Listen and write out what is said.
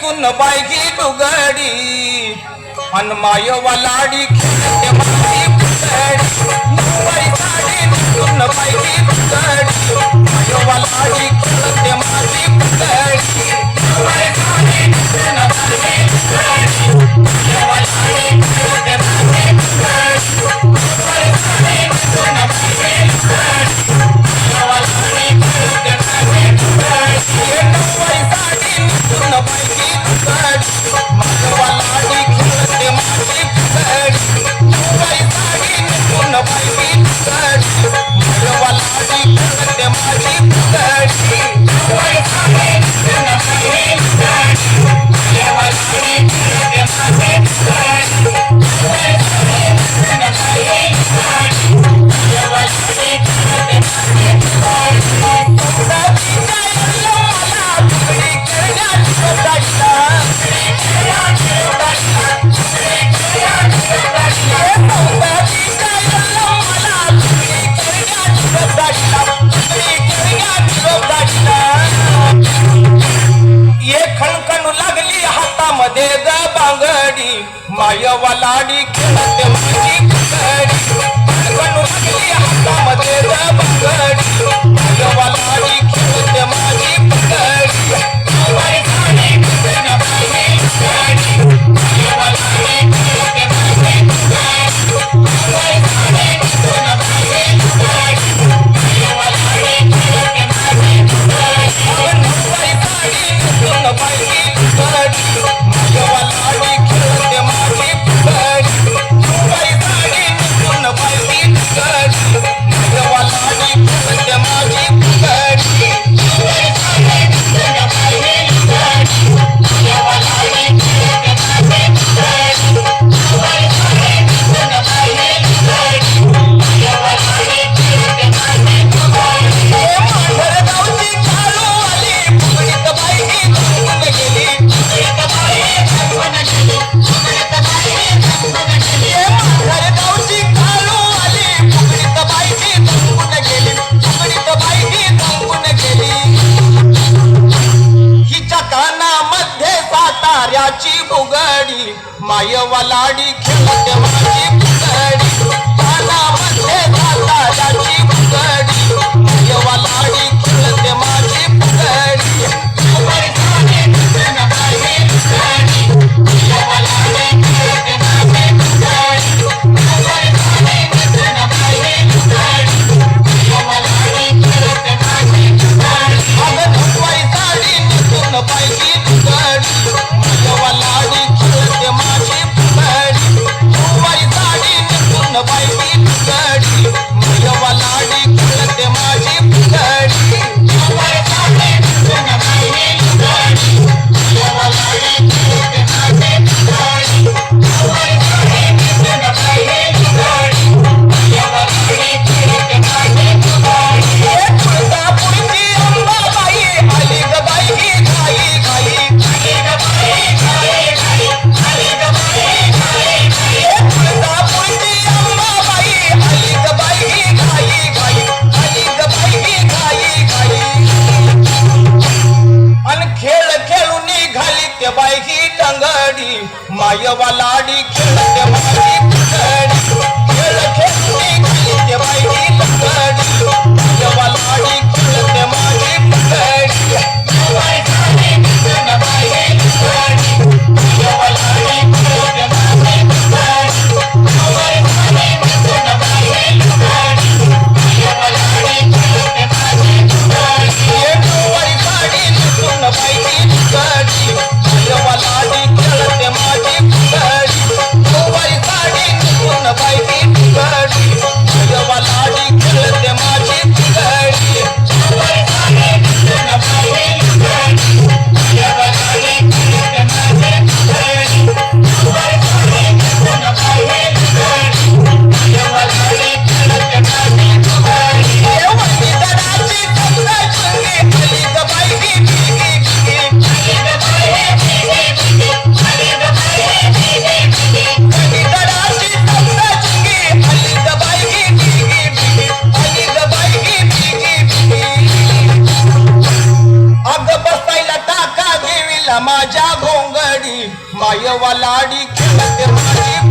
नेसून बायगी लुगडी अन मायवालाडी खेळते माझी पुतळी नऊवारी साडी नेसून बायगी लुगडी मायवालाडी खेळते माझी पुतळी नऊवारी साडी नेसून बायगी लुगडी मायवालाडी खेळते माझी पुतळी नऊवारी साडी नेसून बायगी लुगडी मायवालाडी खेळते माझी पुतळी नऊवारी साडी नेसून बायगी लुगडी मायवालाडी खेळते माझी पुतळी नऊवारी साडी नेसून बायगी लुगडी मायवालाडी खेळते माझी पुतळी नऊवारी साडी नेसून बायगी लुगडी मायवालाडी खेळते माझी पुतळी नऊवारी साडी नेसून बायगी लुगडी मायवालाडी खेळते माझी पुतळी सौदातीच्या मला तुकडी खेळण्याची सौदाईला खणखणू लागली हातामध्ये ग बांगडी मायवालाडी खेळते माझी पुतळी खणखणू लागली हातामध्ये ग बांगडी मायवालाडी खेळते माझी पुतळी नऊवारी साडी नेसून बायगी लुगडी मायवालाडी खेळते माझी पुतळी नऊवारी साडी नेसून बायगी लुगडी मायवालाडी खेळते माझी पुतळी नऊवारी साडी नेसून बायगी लुगडी मायवालाडी खेळते माझी पुतळी नऊवारी साडी नेसून बायगी लुगडी मायवालाडी खेळते माझी पुतळी नऊवारी साडी नेसून बायगी लुगडी मायवालाडी खेळते माझी पुतळी नऊवारी साडी नेसून बायगी लुगडी मायवालाडी खेळते माझी पुतळी मांढरगावची काळू आली फुगडीत बायगी थांबून गेली फुगडीत बायगी थांबून गेली फुगडीत बायगी थांबून गेली मांढरगावची काळू आली फुगडीत बायगी थांबून गेली फुगडीत बायगी थांबून गेली हिच्या कानामध्ये साताऱ्याची बुगडी मायवालाडी खेळते माझी पुतळी कानामध्ये साताऱ्याची बुगडी मायवालाडी खेळते माझी पुतळी नऊवारी साडी नेसून बायगी लुगडी मायवालाडी खेळते माझी पुतळी नऊवारी साडी नेसून बायगी लुगडी मायवालाडी खेळते माझी पुतळी अगं नऊवारी साडी नेसून बायगी लुगडी मायवालाडी खेळते माझी पुतळी नऊवारी साडी नेसून बायगी लुगडी मायवालाडी खेळते माझी पुतळी नऊवारी साडी नेसून बायगी लुगडी मायवालाडी खेळते माझी पुतळी नऊवारी साडी नेसून बायगी लुगडी मायवालाडी खेळते माझी पुतळी तुळजापूरची अंबाबाई आली ग बायगी घाई घाई आली ग बाई घाई घाई आली ग बाई घाई घाई तुळजापूरची अंबाबाई आली ग बायगी घाई घाई आली ग बायगी घाई घाई अन खेळ खेळून निघाली ते बायगी टंगडी मायवालाडी खेळते माझी पुतळी खेळ खेळून निघाली ते बायगी टंगडी मायवालाडी खेळते माझी पुतळी नऊवारी साडी नेसून बायगी लुगडी मायवालाडी खेळते माझी पुतळी नऊवारी साडी नेसून बायगी लुगडी मायवालाडी खेळते माझी पुतळी नऊवारी साडी नेसून बायगी लुगडी मायवालाडी खेळते माझी पुतळी माझ्या घोंगडी मायवा लाडी खेळते माझी